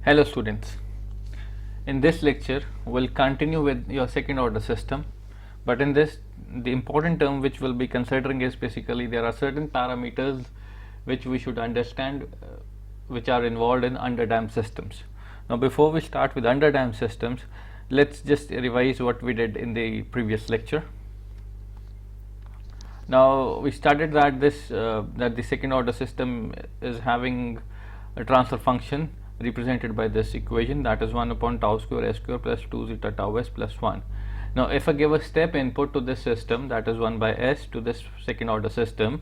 Hello students, in this lecture we'll continue with your second order system, but in this the important term which we'll be considering is basically there are certain parameters which we should understand which are involved in underdamped systems. Now before we start with underdamped systems, let's just revise what we did in the previous lecture. Now we started that that the second order system is having a transfer function represented by this equation, that is 1 upon tau square s square plus 2 zeta tau s plus 1. Now if I give a step input to this system, that is 1 by s to this second order system,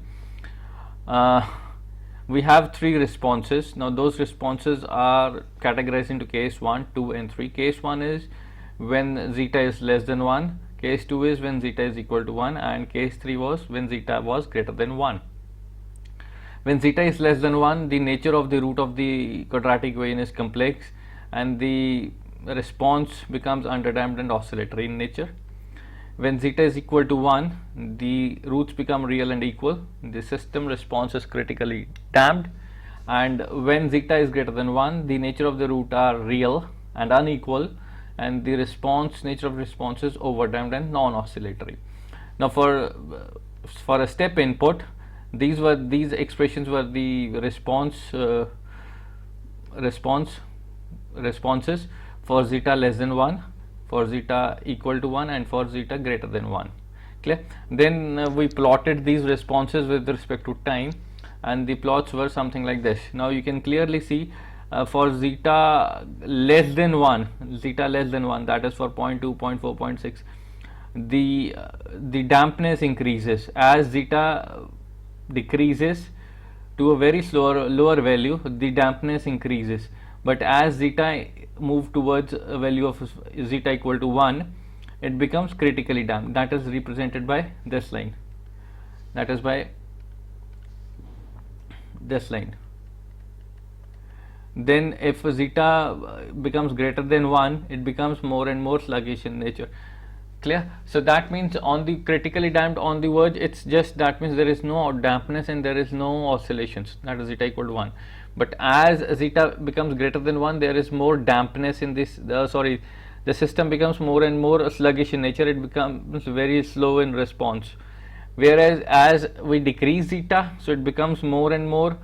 we have three responses. Now those responses are categorized into case 1, 2 and 3. Case 1 is when zeta is less than 1, case 2 is when zeta is equal to 1, and case 3 was when zeta was greater than 1. When zeta is less than 1, the nature of the root of the quadratic equation is complex and the response becomes underdamped and oscillatory in nature. When zeta is equal to 1, the roots become real and equal, the system response is critically damped, and when zeta is greater than 1, the nature of the root are real and unequal, and the nature of response is overdamped and non-oscillatory. Now for a step input, these expressions were the responses for zeta less than 1, for zeta equal to 1, and for zeta greater than 1. Clear? Then we plotted these responses with respect to time, and the plots were something like this. Now you can clearly see for zeta less than 1, that is for 0.2, 0.4, 0.6, the dampness increases as zeta decreases to a very lower value. The dampness increases, but as zeta move towards a value of zeta equal to 1, it becomes critically damped. That is represented by this line, that is by this line. Then if zeta becomes greater than 1, it becomes more and more sluggish in nature. Clear? So that means on the critically damped, on the verge, it's just, that means there is no dampness and there is no oscillations, that is zeta equal to 1. But as zeta becomes greater than 1, there is more dampness in this, the system becomes more and more sluggish in nature, it becomes very slow in response. Whereas as we decrease zeta, so it becomes more and more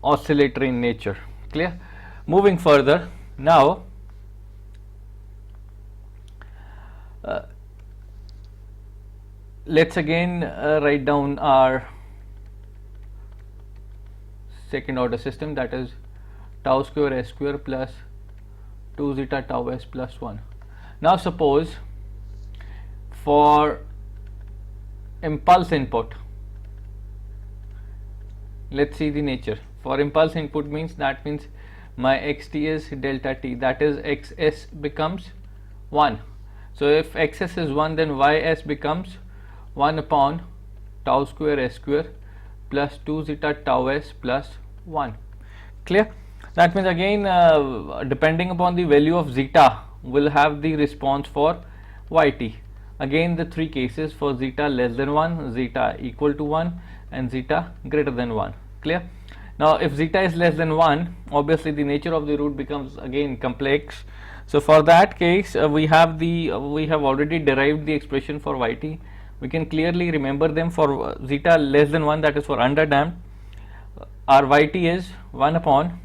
oscillatory in nature. Clear? Moving further, now let's again write down our second order system, that is tau square s square plus 2 zeta tau s plus 1. Now suppose for impulse input, let's see the nature. For impulse input means, that means my xt is delta t, that is xs becomes 1. So if xs is 1, then ys becomes 1 upon tau square s square plus 2 zeta tau s plus 1. Clear? That means again depending upon the value of zeta, will have the response for yt. Again the three cases for zeta less than 1, zeta equal to 1, and zeta greater than 1. Clear? Now if zeta is less than 1, obviously the nature of the root becomes again complex. So for that case we have already derived the expression for yt. We can clearly remember them. For zeta less than 1, that is for underdamped, our yt is 1 upon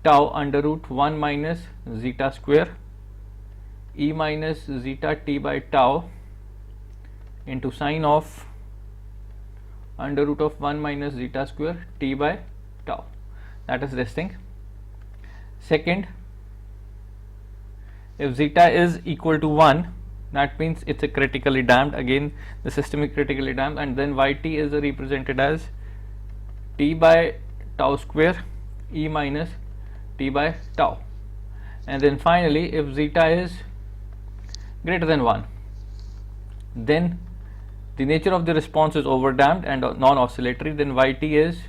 tau under root 1 minus zeta square e minus zeta t by tau into sine of under root of 1 minus zeta square t by tau. That is this thing. Second, if zeta is equal to 1, that means it's a critically damped, again the system is critically damped, and then yt is represented as t by tau square e minus t by tau. And then finally if zeta is greater than 1, then the nature of the response is overdamped and non-oscillatory, then yt is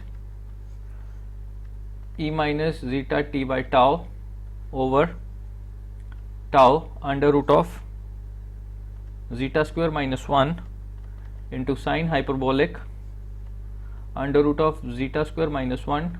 e minus zeta t by tau over tau under root of zeta square minus 1 into sine hyperbolic under root of zeta square minus 1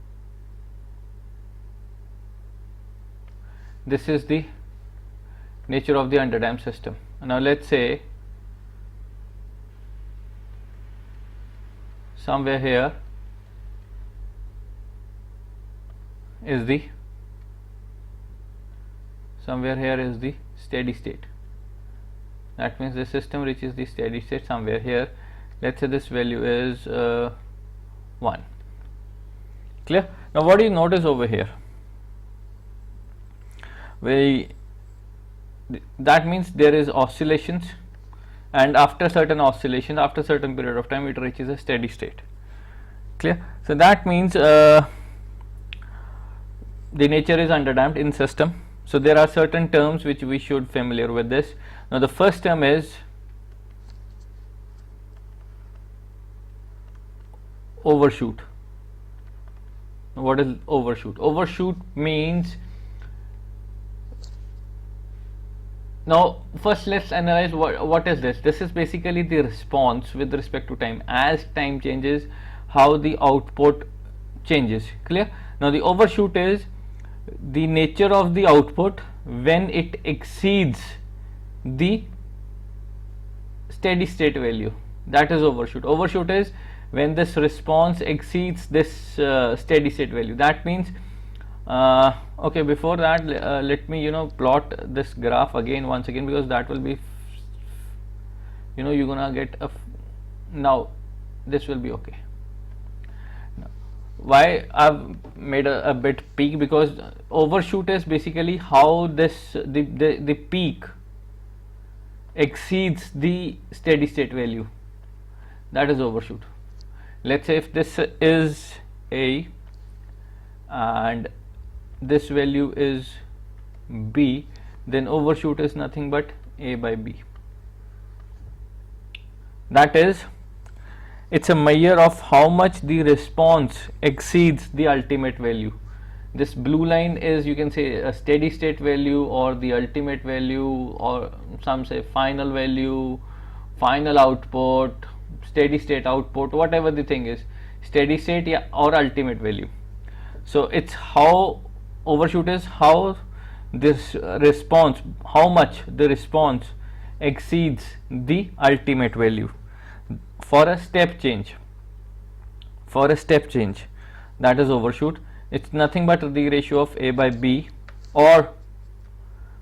this is the nature of the underdamped system. Now let's say somewhere here is the steady state. That means the system reaches the steady state somewhere here. Let's say this value is 1. Clear? Now what do you notice over here? That means there is oscillations, and after certain oscillations, after certain period of time, it reaches a steady state. Clear? So that means the nature is underdamped in system. So there are certain terms which we should familiar with this. Now the first term is overshoot. What is overshoot? Overshoot means, now first let's analyze what is this. This is basically the response with respect to time. As time changes, how the output changes. Clear? Now the overshoot is the nature of the output when it exceeds the steady state value. That is overshoot. Overshoot is when this response exceeds this steady state value. That means okay, before that let me plot this graph once again, because that will be you're gonna get now this will be okay. Why I've made a bit peak, because overshoot is basically how this the peak exceeds the steady state value. That is overshoot. Let's say if this is A and this value is B, then overshoot is nothing but A by B. That is, it's a measure of how much the response exceeds the ultimate value. This blue line is, you can say, a steady state value or the ultimate value, or some say final value, final output, steady state output, whatever the thing is, steady state or ultimate value. So it's how overshoot is how this response, how much the response exceeds the ultimate value for a step change. That is overshoot. It's nothing but the ratio of A by B, or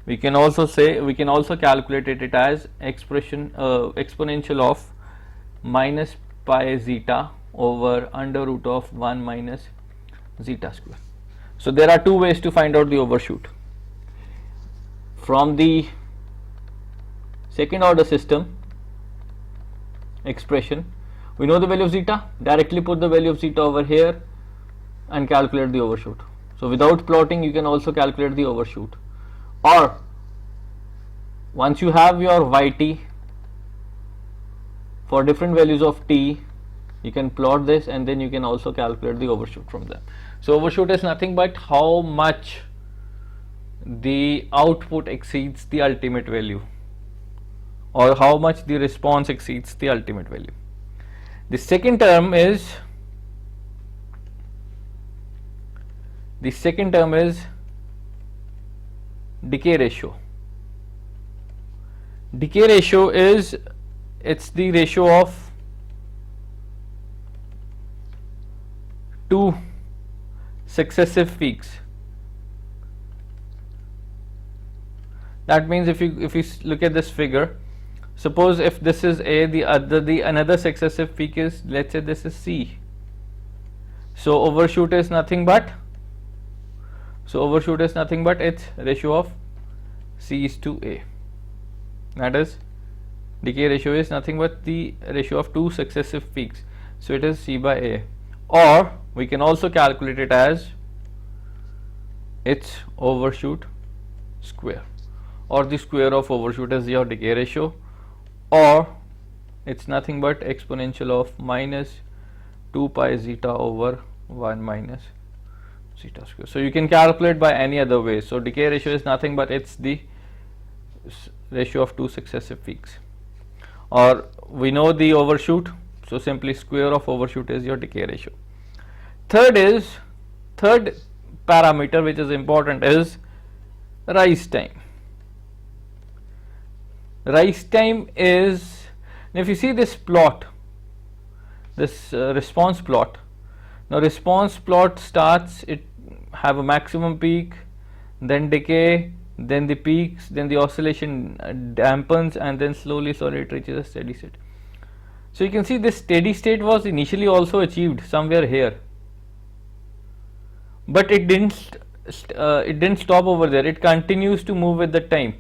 we can also calculate it as exponential of minus pi zeta over under root of 1 minus zeta square. So there are two ways to find out the overshoot. From the second order system expression, we know the value of zeta, directly put the value of zeta over here and calculate the overshoot. So without plotting, you can also calculate the overshoot. Or once you have your yt for different values of t, you can plot this and then you can also calculate the overshoot from them. So overshoot is nothing but how much the output exceeds the ultimate value, or how much the response exceeds the ultimate value. The second term is decay ratio. Decay ratio is, it's the ratio of two successive peaks. That means if you look at this figure, suppose if this is A, the another successive peak is, let's say this is C. So overshoot is nothing but its ratio of C is to A. That is, decay ratio is nothing but the ratio of two successive peaks. So it is C by A. Or we can also calculate it as its overshoot square, or the square of overshoot is your decay ratio, or it's nothing but exponential of minus 2 pi zeta over 1 minus zeta square. So you can calculate by any other way. So decay ratio is nothing but it's the ratio of two successive peaks. Or we know the overshoot, so simply square of overshoot is your decay ratio. Third parameter which is important is rise time. Rise time is, if you see this plot, this response plot. Now response plot starts, it have a maximum peak, then decay, then the peaks, then the oscillation dampens, and then slowly it reaches a steady state. So you can see this steady state was initially also achieved somewhere here, but it didn't stop over there. It continues to move with the time.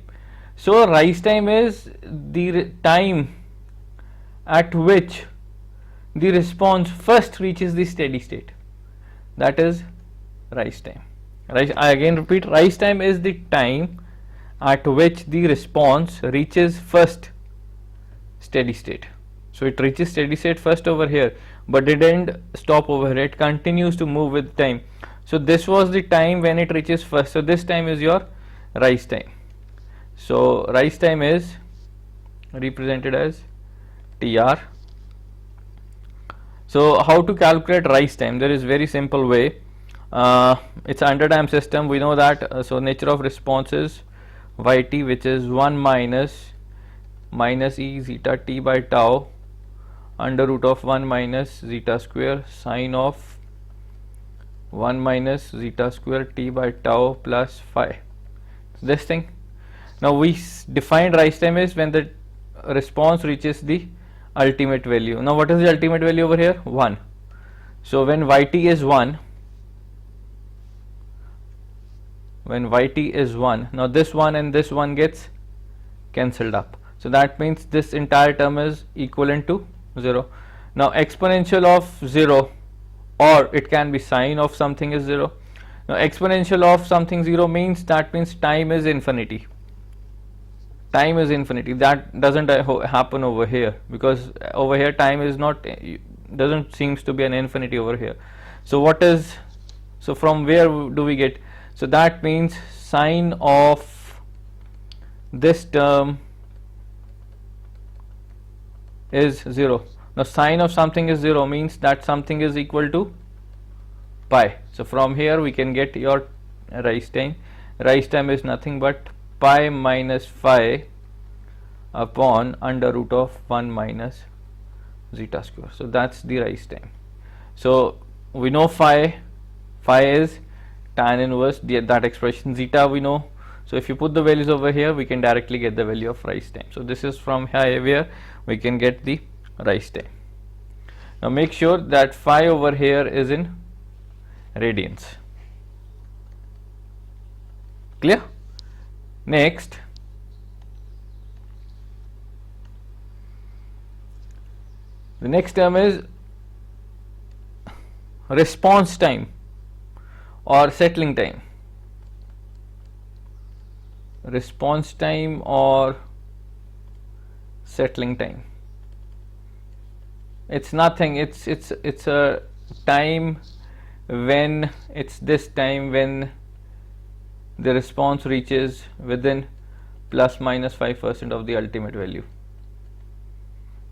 So rise time is the time at which the response first reaches the steady state. That is rise time. I again repeat, rise time is the time at which the response reaches first steady state. So it reaches steady state first over here, but it didn't stop over here. It continues to move with time. So this was the time when it reaches first. So this time is your rise time. So rise time is represented as TR. So how to calculate rise time? There is very simple way. It's underdamped system. We know that. So nature of response is yt, which is 1 minus e zeta t by tau under root of 1 minus zeta square sine of 1 minus zeta square t by tau plus phi. So this thing. Now we defined rise time is when the response reaches the ultimate value. Now what is the ultimate value over here? 1. So when yt is 1, now this 1 and this 1 gets cancelled up. So that means this entire term is equivalent to 0. Now exponential of 0, or it can be sine of something is 0. Now exponential of something 0 means, that means time is infinity. Time is infinity. That doesn't happen over here, because over here time is not, doesn't seems to be an infinity over here. So what is, so from where do we get? So that means sine of this term is 0. Now sine of something is 0 means that something is equal to pi. So from here we can get your rise time. Rise time is nothing but pi minus phi upon under root of 1 minus zeta square. So that's the rise time. So we know phi is tan inverse that expression, zeta we know. So if you put the values over here, we can directly get the value of rise time. So this is from here where we can get the rise time. Now make sure that phi over here is in radians. Clear? Next, the next term is response time or settling time. Response time or settling time. It's nothing. It's a time when, it's this time when the response reaches within plus minus 5% of the ultimate value.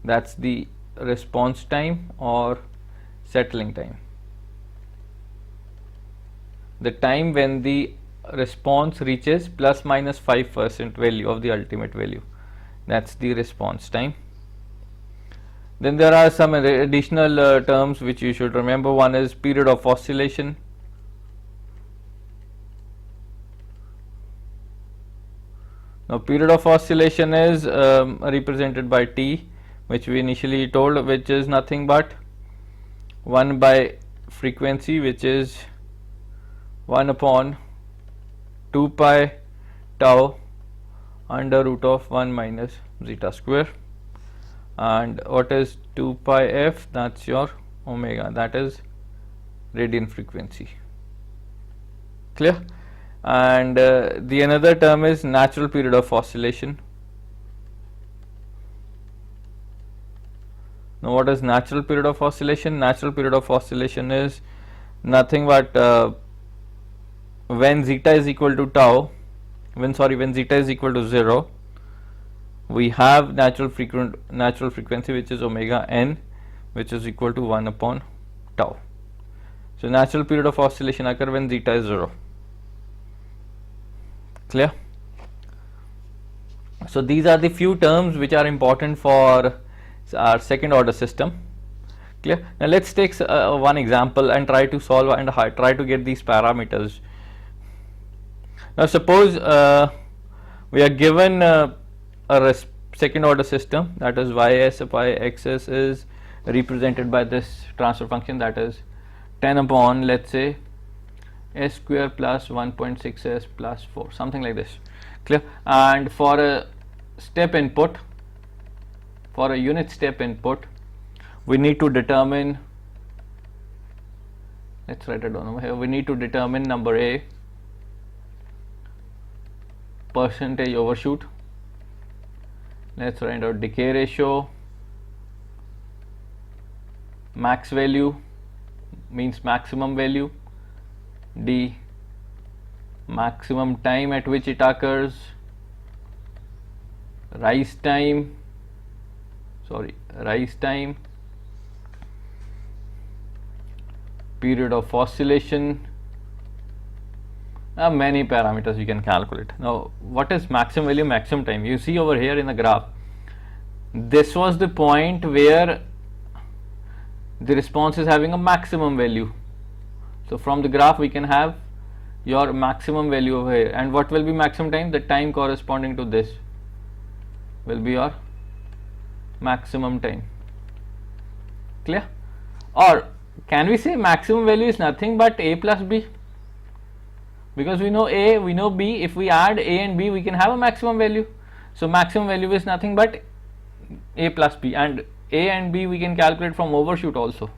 That's the response time or settling time. The time when the response reaches plus minus 5% value of the ultimate value. That's the response time. Then there are some additional terms which you should remember. One is period of oscillation. Now period of oscillation is represented by T, which we initially told, which is nothing but 1 by frequency, which is 1 upon 2 pi tau under root of 1 minus zeta square. And what is 2 pi f? That's your omega, that is radian frequency. Clear? And the another term is natural period of oscillation. Now what is natural period of oscillation? Natural period of oscillation is nothing but when zeta is equal to tau, when zeta is equal to 0, we have natural frequency which is omega n, which is equal to 1 upon tau. So natural period of oscillation occur when zeta is 0. Clear? So these are the few terms which are important for our second order system. Clear? Now let's take one example and try to solve and try to get these parameters. Now suppose we are given a second order system, that is ys by xs is represented by this transfer function, that is 10 upon, let's say, s square plus 1.6s plus 4, something like this. Clear? And for a step input, for a unit step input, we need to determine, let's write it down over here, we need to determine number A, percentage overshoot, let's write out decay ratio, max value means maximum value, D, maximum time at which it occurs, rise time, period of oscillation, many parameters you can calculate. Now what is maximum value, maximum time? You see over here in the graph, this was the point where the response is having a maximum value. So from the graph we can have your maximum value over here, and what will be maximum time? The time corresponding to this will be your maximum time. Clear? Or can we say maximum value is nothing but A plus B? Because we know A, we know B, if we add A and B we can have a maximum value. So maximum value is nothing but A plus B, and A and B we can calculate from overshoot also.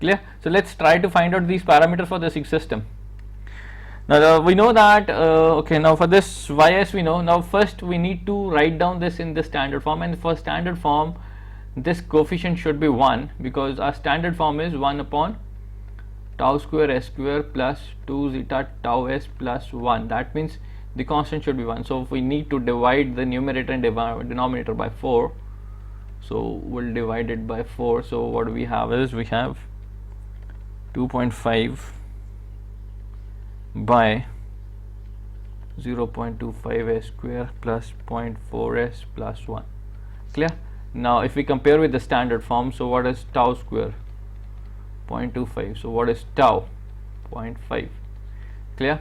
Clear? So let's try to find out these parameters for the system. Now we know that okay, now for this ys we know. Now first we need to write down this in the standard form, and for standard form this coefficient should be 1, because our standard form is 1 upon tau square s square plus 2 zeta tau s plus 1. That means the constant should be 1. So if we need to divide the numerator and denominator by 4, so we'll divide it by 4. So what we have is, we have 2.5 by 0.25 s square plus 0.4 s plus 1. Clear? Now if we compare with the standard form, so what is tau square? 0.25. So what is tau? 0.5. Clear?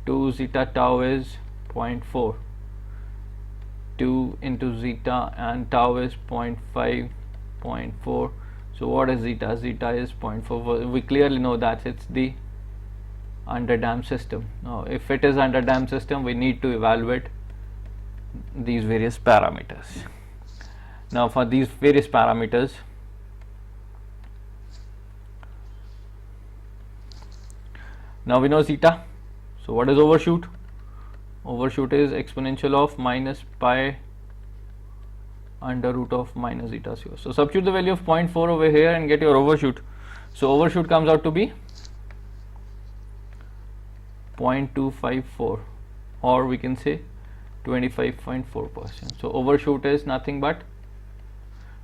2 zeta tau is 0.4. 2 into zeta and tau is 0.5, 0.4. So what is zeta? Zeta is 0.4. We clearly know that it's the underdamped system. Now if it is underdamped system, we need to evaluate these various parameters. Now for these various parameters, now we know zeta. So what is overshoot? Overshoot is exponential of minus pi under root of minus zeta zero. So substitute the value of 0.4 over here and get your overshoot. So overshoot comes out to be 0.254, or we can say 25.4%. So overshoot is nothing but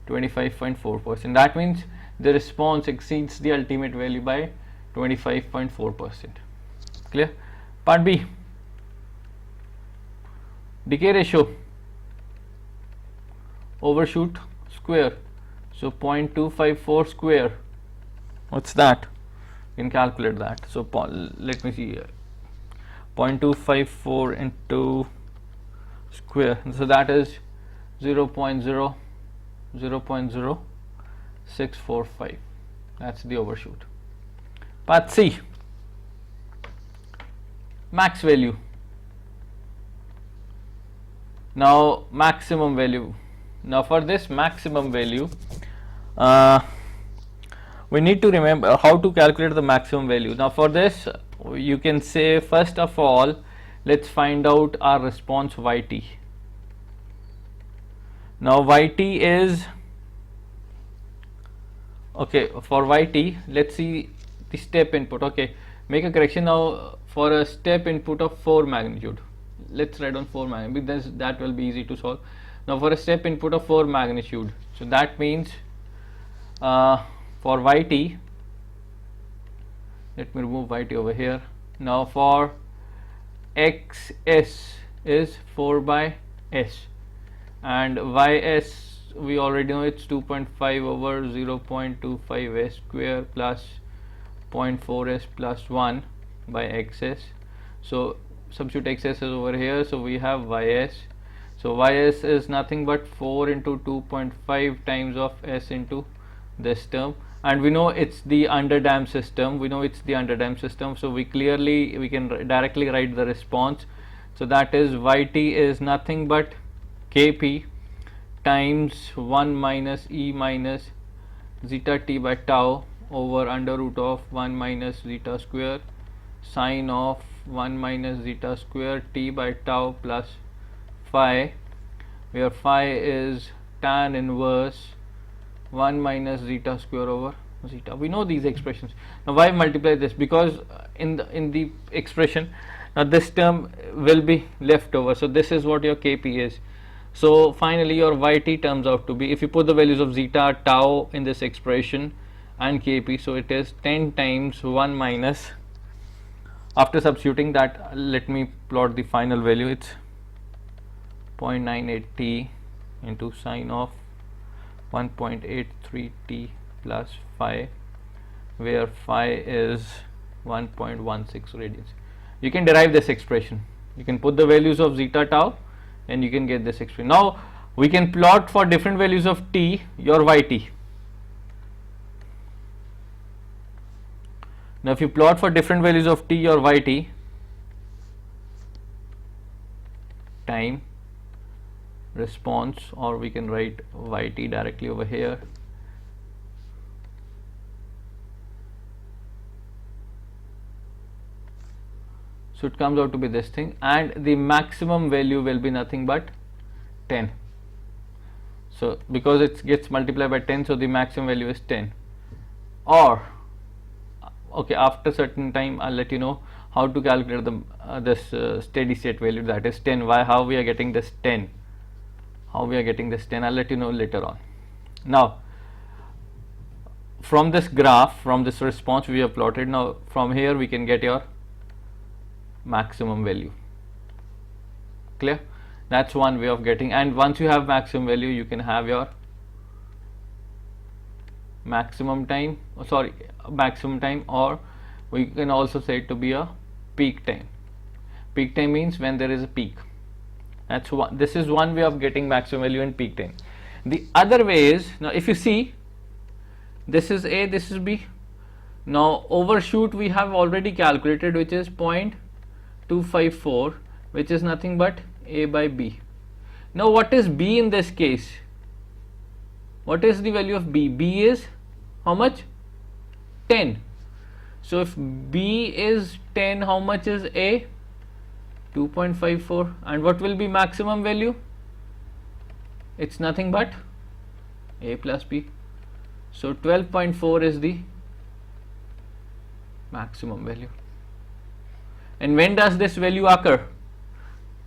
25.4%. That means the response exceeds the ultimate value by 25.4%. Clear? Part B, decay ratio, overshoot square. So 0.254 square, what's that? You can calculate that. So let me see here, 0.254 into square, so that is 0.0645. that's the overshoot. Part C, max value. Now maximum value. Now for this maximum value, we need to remember how to calculate the maximum value. Now for this, you can say, first of all, let's find out our response yt. Now yt is, okay, for yt, let's see the step input. Okay, make a correction now. For a step input of 4 magnitude, let's write on 4 magnitude, because that will be easy to solve. Now for a step input of 4 magnitude, so that means for yt, let me remove yt over here. Now for xs is 4 by s, and ys we already know it's 2.5 over 0.25 s square plus 0.4 s plus 1 by xs. So substitute xs is over here, so we have ys. So ys is nothing but 4 into 2.5 times of s into this term, and we know it's the underdamped system. So we can directly write the response. So that is yt is nothing but kp times 1 minus e minus zeta t by tau over under root of 1 minus zeta square sine of 1 minus zeta square t by tau plus phi, where phi is tan inverse 1 minus zeta square over zeta. We know these expressions. Now why multiply this? Because in the expression, now this term will be left over, so this is what your kp is. So finally your yt turns out to be, if you put the values of zeta, tau in this expression and kp, so it is 10 times 1 minus, after substituting that, let me plot the final value, it's 0.98 t into sine of 1.83 t plus phi, where phi is 1.16 radians. You can derive this expression, you can put the values of zeta, tau, and you can get this expression. Now we can plot for different values of t your yt. Now if you plot for different values of t your yt, time response, or we can write yt directly over here, so it comes out to be this thing, and the maximum value will be nothing but 10. So because it gets multiplied by 10, so the maximum value is 10. Or okay, after certain time I'll let you know how to calculate the this steady state value, that is 10. How we are getting this 10? How we are getting this 10? I'll let you know later on. Now from this graph, from this response we have plotted, now from here we can get your maximum value. Clear? That's one way of getting, and once you have maximum value, you can have your maximum time, or we can also say it to be a peak time. Peak time means when there is a peak. That's one. This is one way of getting maximum value and peak time. The other way is, now if you see, this is A, this is B. Now overshoot we have already calculated, which is 0.254, which is nothing but A by B. Now what is B in this case? What is the value of B? B is how much? 10. So if B is 10, how much is A? 2.54. And what will be maximum value? It's nothing but A plus B. So 12.4 is the maximum value. And when does this value occur?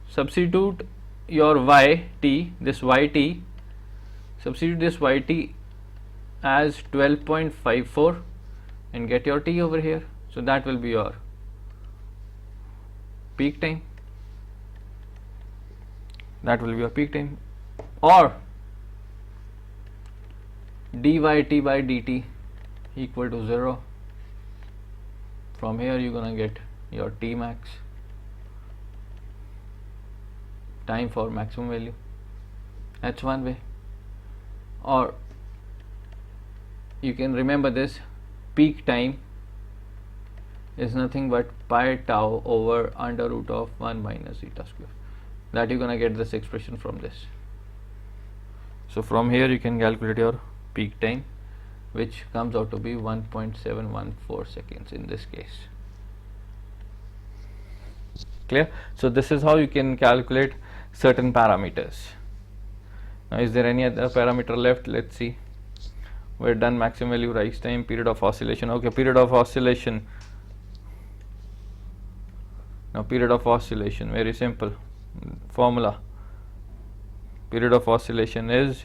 Substitute your yt, this yt, substitute this yt as 12.54 and get your t over here. So that will be your peak time. That will be your peak time. Or dyt by dt equal to 0. From here you're gonna get your t max, time for maximum value. That's one way. Or you can remember this, peak time is nothing but pi tau over under root of 1 minus zeta square. That you're gonna get this expression from this. So from here you can calculate your peak time, which comes out to be 1.714 seconds in this case. Clear? So this is how you can calculate certain parameters. Now is there any other parameter left? Let's see. We're done. Maximum value, rise time, period of oscillation. Okay, period of oscillation. Now period of oscillation, very simple formula. Period of oscillation is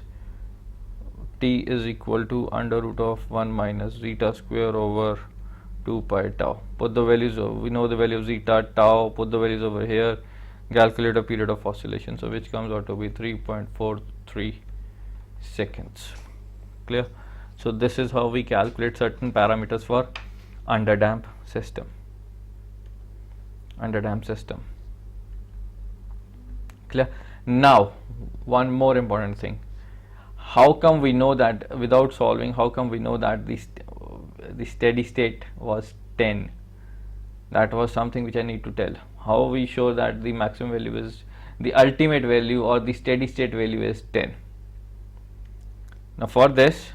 t is equal to under root of 1 minus zeta square over 2 pi tau. Put the values of, we know the value of zeta, tau, put the values over here, calculate a period of oscillation, so which comes out to be 3.43 seconds. Clear? So this is how we calculate certain parameters for underdamped system. Underdamped system. Clear? Now one more important thing. How come we know that without solving, how come we know that the steady state was 10? That was something which I need to tell. How we show that the maximum value is, the ultimate value or the steady state value is 10. Now for this,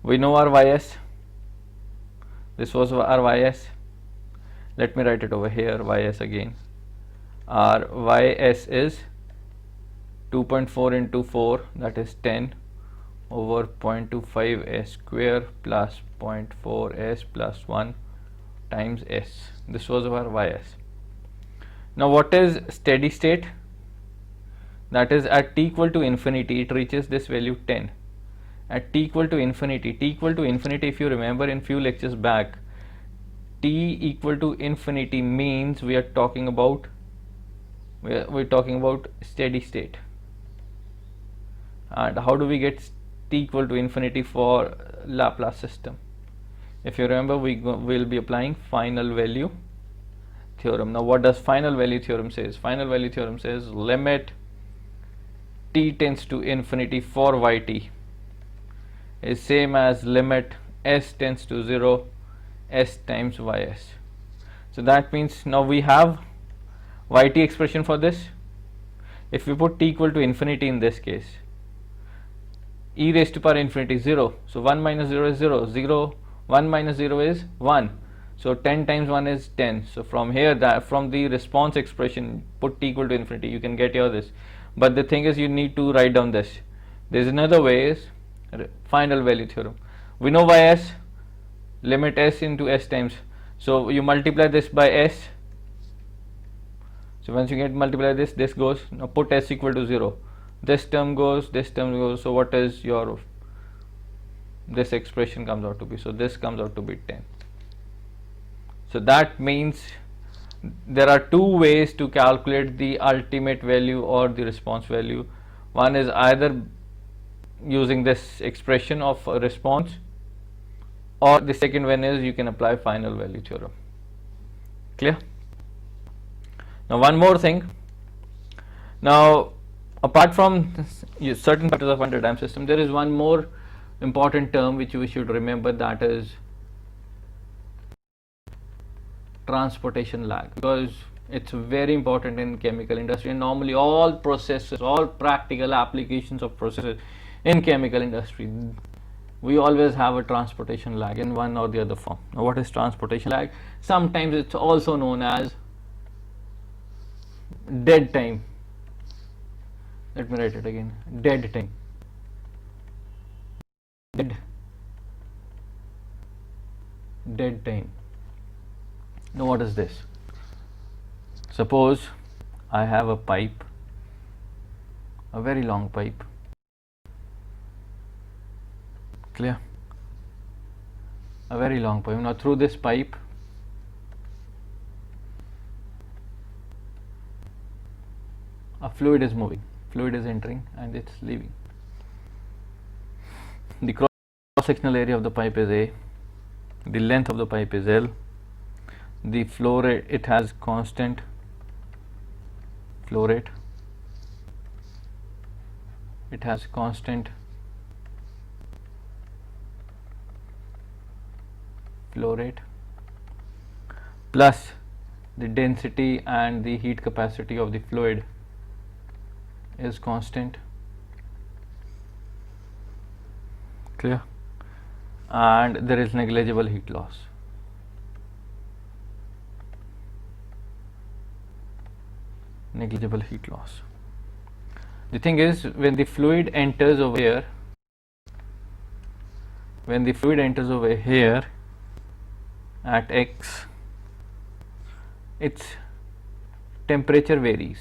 we know our ys. This was our ys. Let me write it over here, ys again. Our ys is 2.4 into 4, that is 10 over 0.25 s square plus 0.4 s plus 1 times s. This was our ys. Now what is steady state? That is at t equal to infinity, it reaches this value 10. At t equal to infinity, if you remember in few lectures back, t equal to infinity means we are talking about steady state. And how do we get t equal to infinity for Laplace system? If you remember, we will be applying final value theorem. Now what does final value theorem says? Final value theorem says limit t tends to infinity for yt is same as limit s tends to 0 s times ys. So that means now we have yt expression for this. If we put t equal to infinity in this case, e raised to power infinity 0, so 1 minus 0 is 0, 1 minus 0 is 1, so 10 times 1 is 10. So from here, that from the response expression, put t equal to infinity, you can get here this. But the thing is, you need to write down this. There is another way, is final value theorem. We know ys, limit s into s times, so you multiply this by s. So once you get multiply this, this goes. Now put s equal to 0, this term goes, this term goes, so what is your, this expression comes out to be, so this comes out to be 10. So that means there are two ways to calculate the ultimate value or the response value. One is either using this expression of a response, or the second one is you can apply final value theorem. Clear? Now one more thing. Now apart from certain factors of underdamped system, there is one more important term which we should remember, that is transportation lag, because it's very important in chemical industry, and normally all processes, all practical applications of processes in chemical industry, we always have a transportation lag in one or the other form. Now what is transportation lag? Sometimes it's also known as dead time. Let me write it again, dead time. Dead time. Now what is this? Suppose I have a pipe, a very long pipe. Clear? A very long pipe. Now through this pipe, a fluid is moving, fluid is entering and it's leaving. The cross sectional area of the pipe is A, the length of the pipe is L, the flow rate, it has constant flow rate, it has constant flow rate, plus the density and the heat capacity of the fluid is constant. Clear? And there is negligible heat loss. Negligible heat loss. The thing is, when the fluid enters over here, at x, its temperature varies.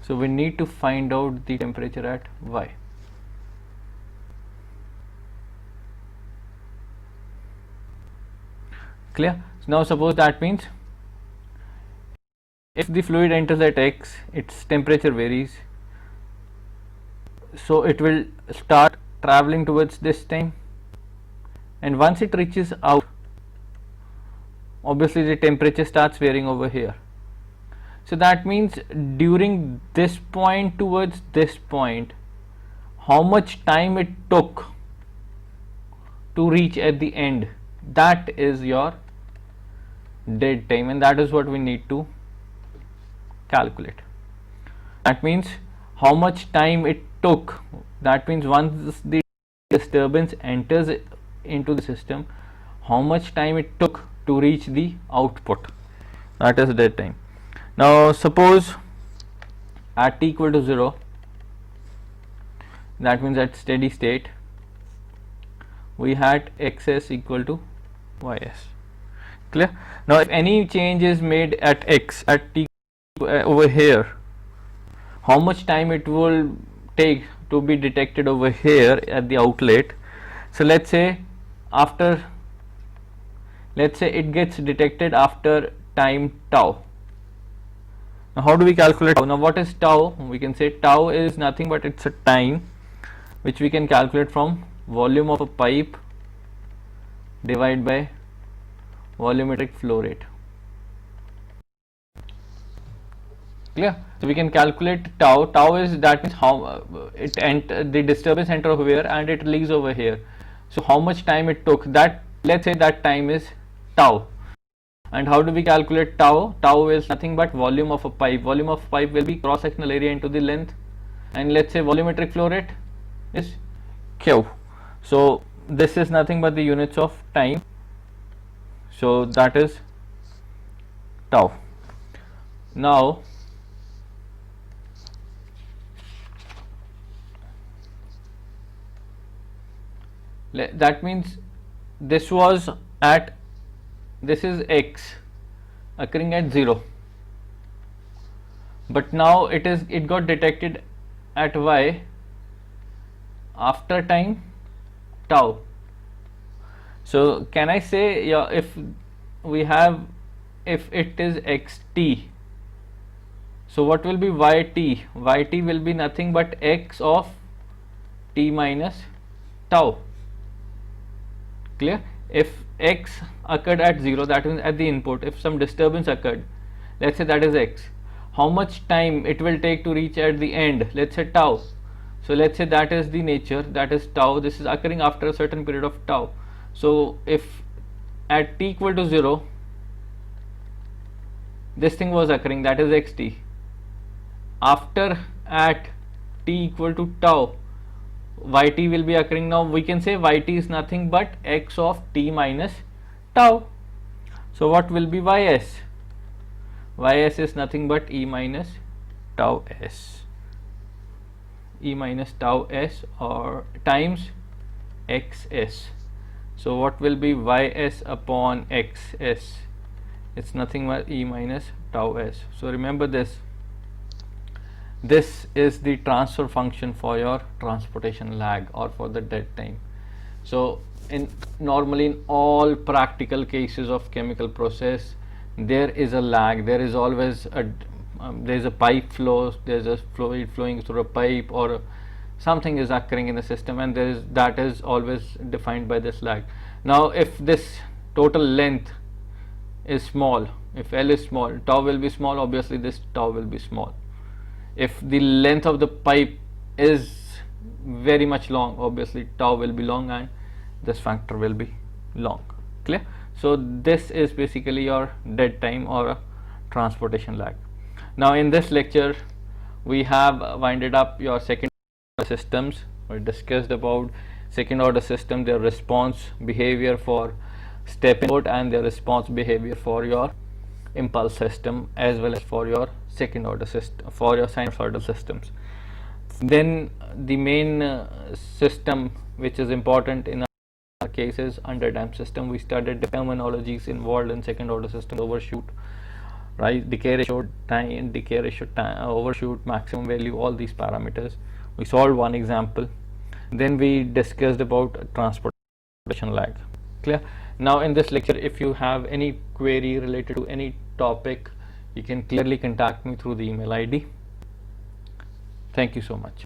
So we need to find out the temperature at y. Clear? So now suppose that means if the fluid enters at x, its temperature varies, so it will start traveling towards this time, and once it reaches out, obviously the temperature starts varying over here. So that means during this point towards this point, how much time it took to reach at the end, that is your dead time, and that is what we need to calculate. That means how much time it took, that means once the disturbance enters into the system, how much time it took to reach the output, that is dead time. Now suppose at t equal to 0, that means at steady state we had xs equal to ys. Clear? Now if any change is made at x at t over here, how much time it will take to be detected over here at the outlet. So let's say it gets detected after time tau. Now how do we calculate tau? Now what is tau? We can say tau is nothing but it's a time which we can calculate from volume of a pipe divided by volumetric flow rate. Clear? So we can calculate tau. Tau is, that means how the disturbance enter over here and it leaves over here. So how much time it took, that let's say that time is tau. And how do we calculate tau? Tau is nothing but volume of a pipe. Volume of pipe will be cross sectional area into the length, and let's say volumetric flow rate is Q. So this is nothing but the units of time, so that is tau. Now that means this was at, this is x occurring at 0, but now it got detected at y after time tau. So can I say, yeah, if it is xt, so what will be yt? Yt will be nothing but x of t minus tau. Clear? If x occurred at 0, that means at the input, if some disturbance occurred, let's say that is x, how much time it will take to reach at the end, let's say tau. So let's say that is the nature, that is tau. This is occurring after a certain period of tau. So if at t equal to 0 this thing was occurring, that is xt, after at t equal to tau yt will be occurring. Now we can say yt is nothing but x of t minus tau. So what will be ys? Ys is nothing but e minus tau s, e minus tau s, or times xs. So what will be ys upon xs? It's nothing but e minus tau s. So remember this is the transfer function for your transportation lag or for the dead time. So normally in all practical cases of chemical process, there is a lag, there is always there's a pipe flow, there's a fluid flowing through a pipe, or something is occurring in the system, and that is always defined by this lag. Now if this total length is small, if L is small, tau will be small, obviously this tau will be small. If the length of the pipe is very much long, obviously tau will be long and this factor will be long. Clear? So this is basically your dead time or a transportation lag. Now in this lecture we have winded up your second order systems. We discussed about second order system, their response behavior for step input and their response behavior for your impulse system, as well as for your second order system, for your sinusoidal systems. Then the main system which is important in our case is underdamped system. We studied the terminologies involved in second order system: overshoot, right, decay ratio, time, decay ratio, time, overshoot, maximum value, all these parameters. We solved one example. Then we discussed about transportation lag. Clear? Now in this lecture, if you have any query related to any topic, you can clearly contact me through the email ID. Thank you so much.